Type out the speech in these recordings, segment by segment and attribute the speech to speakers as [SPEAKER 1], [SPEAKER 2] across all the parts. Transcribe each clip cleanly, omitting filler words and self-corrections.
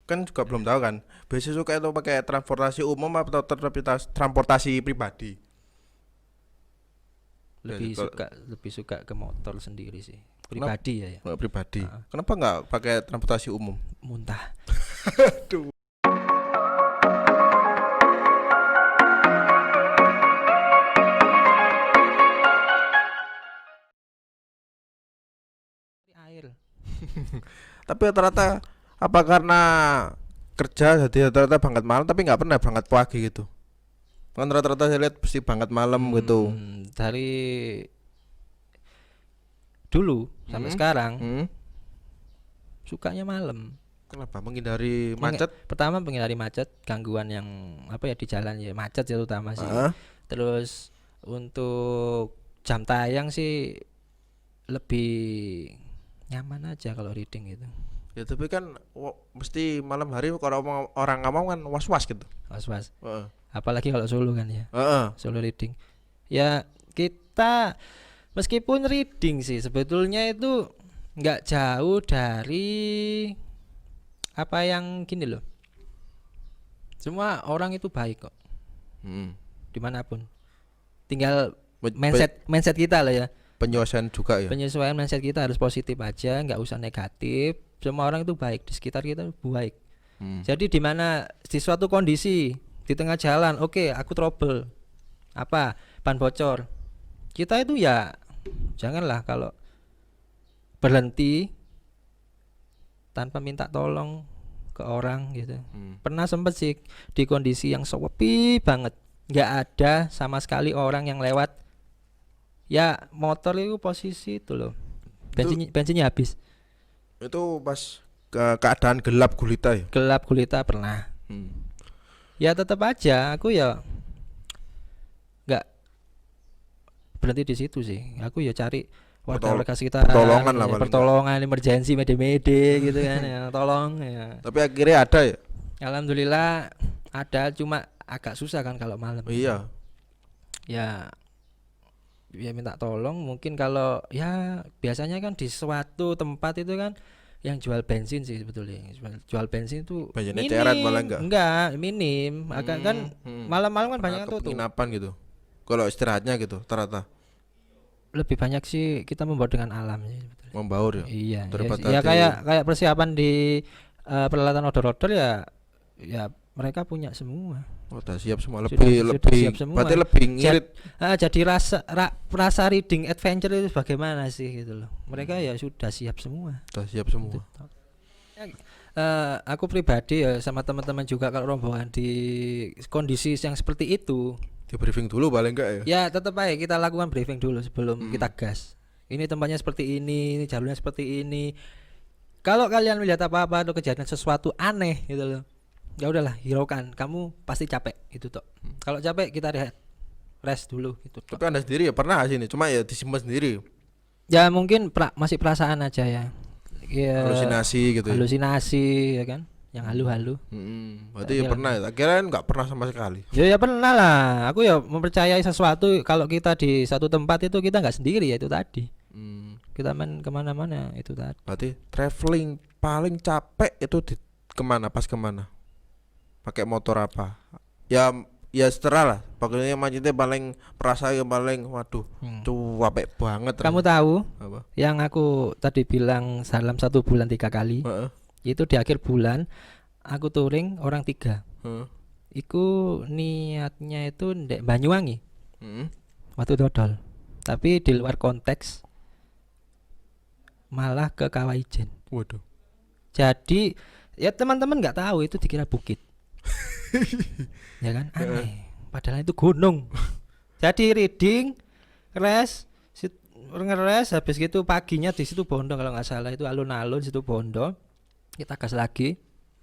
[SPEAKER 1] kan juga belum tahu kan. Biasanya suka itu pakai transportasi umum atau transportasi pribadi.
[SPEAKER 2] Lebih suka ke motor sendiri sih. Pribadi ya.
[SPEAKER 1] Nggak pribadi. Kenapa nggak pakai transportasi umum?
[SPEAKER 2] Muntah.
[SPEAKER 1] Aduh.
[SPEAKER 2] Air.
[SPEAKER 1] Tapi rata-rata apa karena kerja jadi rata-rata berangkat malam tapi nggak pernah berangkat pagi gitu. Kan rata-rata saya lihat pasti berangkat malam gitu.
[SPEAKER 2] Dari dulu sampai sekarang sukanya malam.
[SPEAKER 1] Kenapa? Menghindari macet.
[SPEAKER 2] Pertama menghindari macet, gangguan yang apa ya di jalan ya, macet ya utama sih. Terus untuk jam tayang sih lebih nyaman aja kalau reading gitu.
[SPEAKER 1] Ya tapi kan mesti malam hari kalau orang ngomong kan was-was gitu.
[SPEAKER 2] Was-was. Apalagi kalau solo kan ya. Solo reading. Ya kita meskipun reading sih sebetulnya itu nggak jauh dari apa yang gini loh. Semua orang itu baik kok. Dimanapun. Tinggal mindset kita lah ya.
[SPEAKER 1] Penyesuaian juga ya.
[SPEAKER 2] Penyesuaian mindset kita harus positif aja, nggak usah negatif. Semua orang itu baik, di sekitar kita baik. Jadi di mana di suatu kondisi di tengah jalan, oke, aku trouble. Apa? Ban bocor. Kita itu ya janganlah kalau berhenti tanpa minta tolong ke orang gitu. Pernah sempet sih di kondisi yang sepi banget, nggak ada sama sekali orang yang lewat. Ya motor itu posisi itu loh, bensinnya habis.
[SPEAKER 1] Itu pas keadaan gelap gulita ya.
[SPEAKER 2] Gelap gulita pernah. Ya tetap aja aku ya nggak berhenti di situ sih. Aku ya cari warga sekitar,
[SPEAKER 1] pertolongan lah,
[SPEAKER 2] pertolongan emergensi mede-mede gitu kan ya, tolong ya.
[SPEAKER 1] Tapi akhirnya ada ya.
[SPEAKER 2] Alhamdulillah ada, cuma agak susah kan kalau malam.
[SPEAKER 1] Iya.
[SPEAKER 2] Ya minta tolong mungkin kalau ya biasanya kan di suatu tempat itu kan yang jual bensin sih sebetulnya. Jual bensin itu
[SPEAKER 1] banyak ceret malah
[SPEAKER 2] enggak minim. Agak kan malam-malam kan banyak yang tutup.
[SPEAKER 1] Penginapan gitu. Kalau istirahatnya gitu ternyata
[SPEAKER 2] lebih banyak sih kita membaur dengan alam sih sebetulnya.
[SPEAKER 1] Membaur ya.
[SPEAKER 2] Iya. Ya kayak persiapan di peralatan outdoor ya mereka punya semua.
[SPEAKER 1] Udah siap semua,
[SPEAKER 2] lebih siap semua.
[SPEAKER 1] Berarti lebih ngirit.
[SPEAKER 2] Jadi rasa reading adventure itu bagaimana sih gitu loh. Mereka ya sudah siap semua.
[SPEAKER 1] Sudah siap semua.
[SPEAKER 2] Aku pribadi ya sama teman-teman juga kalau rombongan di kondisi yang seperti itu
[SPEAKER 1] di briefing dulu paling enggak ya.
[SPEAKER 2] Ya tetap aja kita lakukan briefing dulu sebelum kita gas. Ini tempatnya seperti ini jalurnya seperti ini. Kalau kalian melihat apa-apa atau kejadian sesuatu aneh gitu loh, ya udahlah hiraukan, kamu pasti capek itu toh. Kalau capek kita rest dulu gitu.
[SPEAKER 1] Tapi Anda sendiri ya pernah sini, cuma ya disimpan sendiri.
[SPEAKER 2] Ya mungkin masih perasaan aja ya.
[SPEAKER 1] Halusinasi gitu.
[SPEAKER 2] Halusinasi ya kan, yang halu-halu.
[SPEAKER 1] Berarti ya pernah ya. Akhirnya nggak pernah sama sekali.
[SPEAKER 2] Ya pernah lah. Aku ya mempercayai sesuatu kalau kita di satu tempat itu kita nggak sendiri ya itu tadi. Kita main kemana-mana itu tadi.
[SPEAKER 1] Berarti traveling paling capek itu kemana? Pas kemana? Pakai motor apa? Ya setelah lah. Pokoknya macetnya paling perasa yang paling waduh, capek banget.
[SPEAKER 2] Kamu tahu apa? Yang aku tadi bilang dalam 1 bulan 3 kali. Itu di akhir bulan aku touring orang 3. Iku niatnya itu ndek Banyuwangi. Waktu dodol. Tapi di luar konteks malah ke Kawaijen.
[SPEAKER 1] Waduh.
[SPEAKER 2] Jadi ya teman-teman nggak tahu itu dikira bukit. Ya kan aneh. Padahal itu gunung. Jadi reading, ngeres habis gitu paginya di situ Bondo kalau nggak salah itu alun-alun situ Bondo. Kita gas lagi.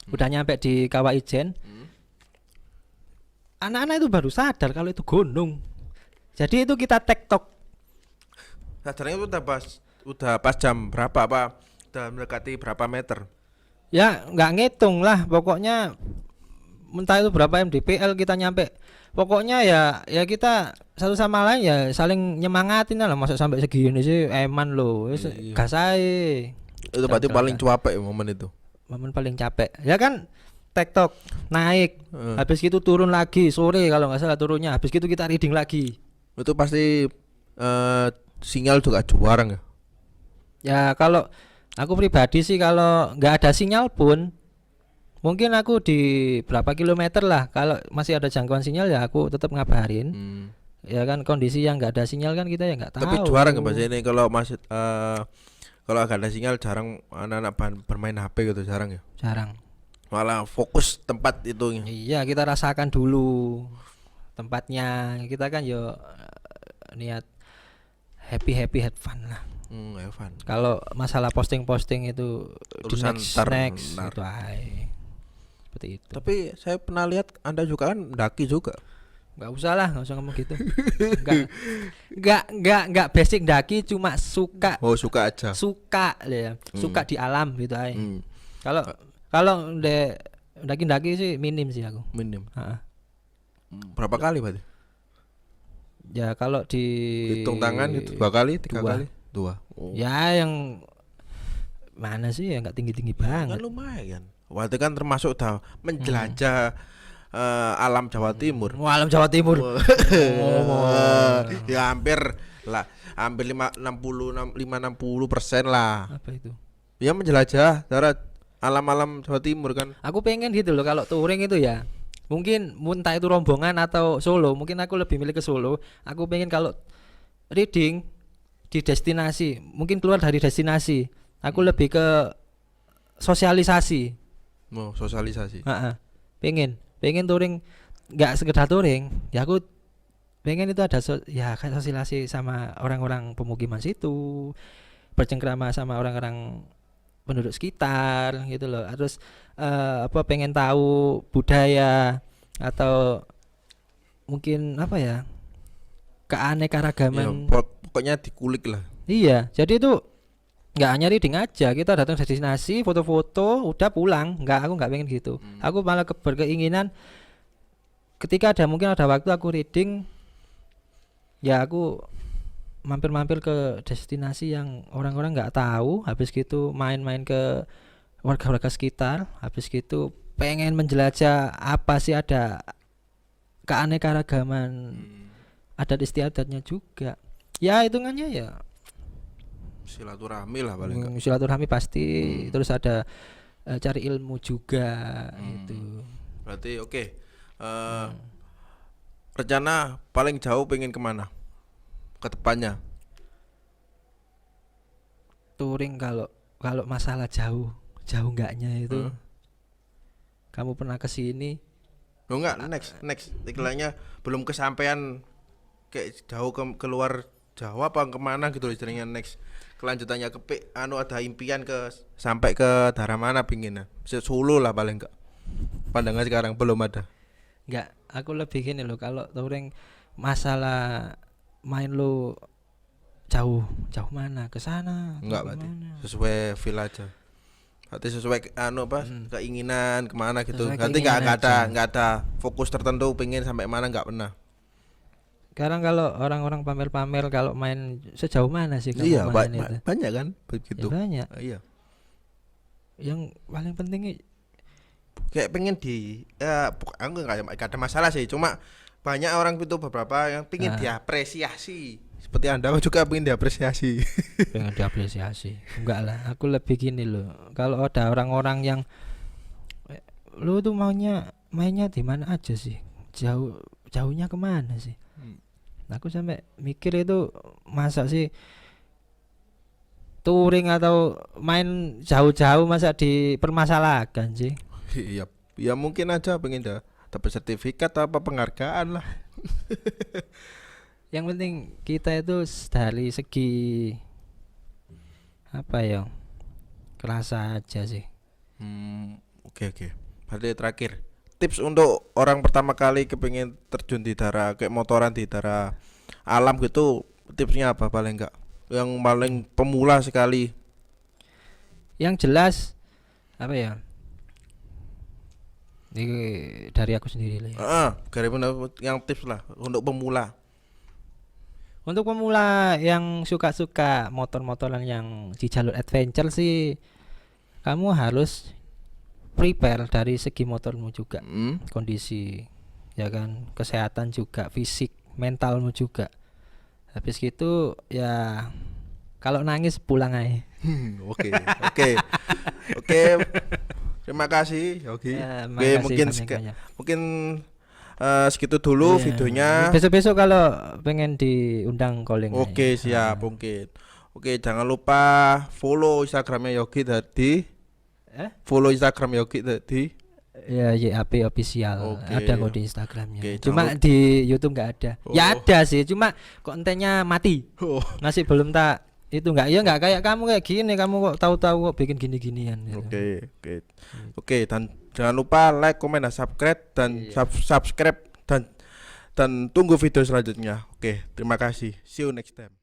[SPEAKER 2] Udah nyampe di Kawaijen. Anak-anak itu baru sadar kalau itu gunung. Jadi itu kita tektok.
[SPEAKER 1] Sadarnya itu udah pas jam berapa apa? Udah mendekati berapa meter?
[SPEAKER 2] Ya nggak ngitung lah, pokoknya entah itu berapa mdpl kita nyampe. Pokoknya ya kita satu sama lain ya saling nyemangatin lah, masa sampai segini sih eman loh. Gas ae.
[SPEAKER 1] Itu berarti paling capek momen itu.
[SPEAKER 2] momen paling capek. Ya kan tektok naik,
[SPEAKER 1] Eh.
[SPEAKER 2] habis itu turun lagi sore kalau nggak salah turunnya. Habis itu kita reading lagi.
[SPEAKER 1] Itu pasti sinyal juga jarang ya.
[SPEAKER 2] Ya kalau aku pribadi sih kalau nggak ada sinyal pun mungkin aku di berapa kilometer lah kalau masih ada jangkauan sinyal ya aku tetap ngabarin. Ya kan kondisi yang nggak ada sinyal kan kita ya nggak tahu.
[SPEAKER 1] Tapi jarang ya Mas ini kalau masih kalau agak ada sinyal jarang anak-anak bermain HP gitu jarang ya.
[SPEAKER 2] Jarang.
[SPEAKER 1] Malah fokus tempat itu.
[SPEAKER 2] Iya kita rasakan dulu tempatnya. Kita kan yo niat happy have fun lah.
[SPEAKER 1] Evan.
[SPEAKER 2] Kalau masalah posting itu
[SPEAKER 1] Urusan
[SPEAKER 2] di
[SPEAKER 1] ntar.
[SPEAKER 2] next itu ay. Seperti itu.
[SPEAKER 1] Tapi saya pernah lihat Anda juga kan mendaki juga.
[SPEAKER 2] Nggak usah lah, nggak usah ngomong gitu. Nggak basic daki, cuma suka
[SPEAKER 1] Oh, suka aja.
[SPEAKER 2] ya, suka di alam gitu ay.
[SPEAKER 1] Hmm.
[SPEAKER 2] Kalau daki sih minim sih aku.
[SPEAKER 1] Minim.
[SPEAKER 2] Ha-ha.
[SPEAKER 1] Berapa kali berarti?
[SPEAKER 2] Ya kalau di
[SPEAKER 1] Hitung tangan itu 2 kali, 3
[SPEAKER 2] dua.
[SPEAKER 1] kali? 2. Oh.
[SPEAKER 2] Ya yang mana sih ya nggak tinggi
[SPEAKER 1] Kan
[SPEAKER 2] banget.
[SPEAKER 1] lumayan. Waktu kan termasuk menjelajah alam Jawa Timur.
[SPEAKER 2] Wah, alam Jawa Timur.
[SPEAKER 1] Ya hampir 5-60% lah.
[SPEAKER 2] Apa itu?
[SPEAKER 1] Ya menjelajah darat alam-alam Jawa Timur kan.
[SPEAKER 2] Aku pengen gitu loh kalau touring itu ya. Mungkin entah itu rombongan atau solo, mungkin aku lebih milih ke solo. Aku pengen kalau reading di destinasi, mungkin keluar dari destinasi. Aku lebih ke sosialisasi.
[SPEAKER 1] Mau sosialisasi.
[SPEAKER 2] Pengen touring nggak sekedar touring. Ya aku pengen itu ada ya kayak sosialisasi sama orang-orang pemukiman situ, bercengkrama sama orang-orang penduduk sekitar gitu loh. Terus pengen tahu budaya atau mungkin apa ya keanekaragaman.
[SPEAKER 1] Ya, pokoknya dikulik lah.
[SPEAKER 2] Iya, jadi itu nggak hanya reading aja, kita datang destinasi, foto-foto, udah pulang. Aku nggak pengen gitu. Aku malah berkeinginan ketika mungkin ada waktu aku reading, ya aku mampir-mampir ke destinasi yang orang-orang nggak tahu. Habis gitu main-main ke warga-warga sekitar. Habis gitu pengen menjelajah apa sih ada keanekaragaman adat istiadatnya juga. Ya hitungannya ya
[SPEAKER 1] silaturahmi lah paling enggak.
[SPEAKER 2] Silaturahmi pasti. Terus ada cari ilmu juga itu.
[SPEAKER 1] Berarti oke. Rencana paling jauh pengen kemana ke depannya?
[SPEAKER 2] Touring kalau masalah jauh enggaknya itu. Kamu pernah ke sini?
[SPEAKER 1] Oh enggak, next. Iklannya belum kesampaian kayak jauh keluar Jawa apa kemana gitu loh istilahnya next. Kelanjutannya ada impian sampai ke daerah mana pinginnya? Solo lah paling enggak. Pandangan sekarang belum ada.
[SPEAKER 2] Enggak, aku lebih gini loh kalau touring masalah main lo jauh mana ke sana
[SPEAKER 1] enggak berarti sesuai feel aja. Berarti sesuai keinginan kemana gitu. Berarti enggak ada fokus tertentu pengen sampai mana enggak pernah.
[SPEAKER 2] Sekarang kalau orang-orang pamer-pamer kalau main sejauh mana sih kamu
[SPEAKER 1] iya,
[SPEAKER 2] main itu?
[SPEAKER 1] Banyak kan begitu.
[SPEAKER 2] Ya, banyak.
[SPEAKER 1] Iya.
[SPEAKER 2] Yang paling penting
[SPEAKER 1] kayak pengen aku enggak ada masalah sih, cuma banyak orang itu beberapa yang pengen diapresiasi. Seperti Anda juga pengen diapresiasi.
[SPEAKER 2] Pengen diapresiasi. Enggak lah, aku lebih gini loh. Kalau ada orang-orang yang lu tuh mainnya di mana aja sih? Jauhnya kemana sih? Aku sampai mikir itu masa sih touring atau main jauh-jauh masa dipermasalahkan sih?
[SPEAKER 1] Iya, ya mungkin aja pengen dapat sertifikat apa penghargaan lah.
[SPEAKER 2] Yang penting kita itu dari segi apa ya? Kerasa aja sih.
[SPEAKER 1] Oke. Berarti terakhir tips untuk orang pertama kali kepingin terjun di daerah kayak motoran di daerah alam gitu, tipsnya apa paling enggak? Yang paling pemula sekali.
[SPEAKER 2] Yang jelas apa ya? Ini dari aku sendiri lah ya.
[SPEAKER 1] Yang tips lah untuk pemula.
[SPEAKER 2] Untuk pemula yang suka-suka motor-motoran yang di jalur adventure sih, kamu harus prepare dari segi motormu juga,
[SPEAKER 1] Hmm.
[SPEAKER 2] kondisi ya kan, kesehatan juga, fisik, mentalmu juga. Habis gitu ya kalau nangis pulang aja.
[SPEAKER 1] Oke, oke, oke. Terima kasih Yogi.
[SPEAKER 2] Ya,
[SPEAKER 1] Oke,
[SPEAKER 2] makasih
[SPEAKER 1] mungkin
[SPEAKER 2] banyak-banyak.
[SPEAKER 1] mungkin segitu dulu
[SPEAKER 2] Iya.
[SPEAKER 1] videonya.
[SPEAKER 2] Besok-besok kalau pengen diundang calling
[SPEAKER 1] Oke,
[SPEAKER 2] aja.
[SPEAKER 1] siap mungkin. Oke, jangan lupa follow Instagramnya Yogi tadi. Follow Instagram Yogi tadi.
[SPEAKER 2] Ya YAP official.
[SPEAKER 1] Oke.
[SPEAKER 2] Ada kok di Instagramnya.
[SPEAKER 1] Oke,
[SPEAKER 2] Cuma
[SPEAKER 1] jangan
[SPEAKER 2] di YouTube nggak ada. Ya
[SPEAKER 1] Oh.
[SPEAKER 2] ada sih, cuma kontennya mati.
[SPEAKER 1] Oh,
[SPEAKER 2] Masih belum tak itu nggak kayak kamu kayak gini, kamu kok tahu-tahu kok bikin gini-ginian gitu.
[SPEAKER 1] oke. Oke, dan jangan lupa like, komen, dan subscribe dan tunggu video selanjutnya. Oke, terima kasih. See you next time.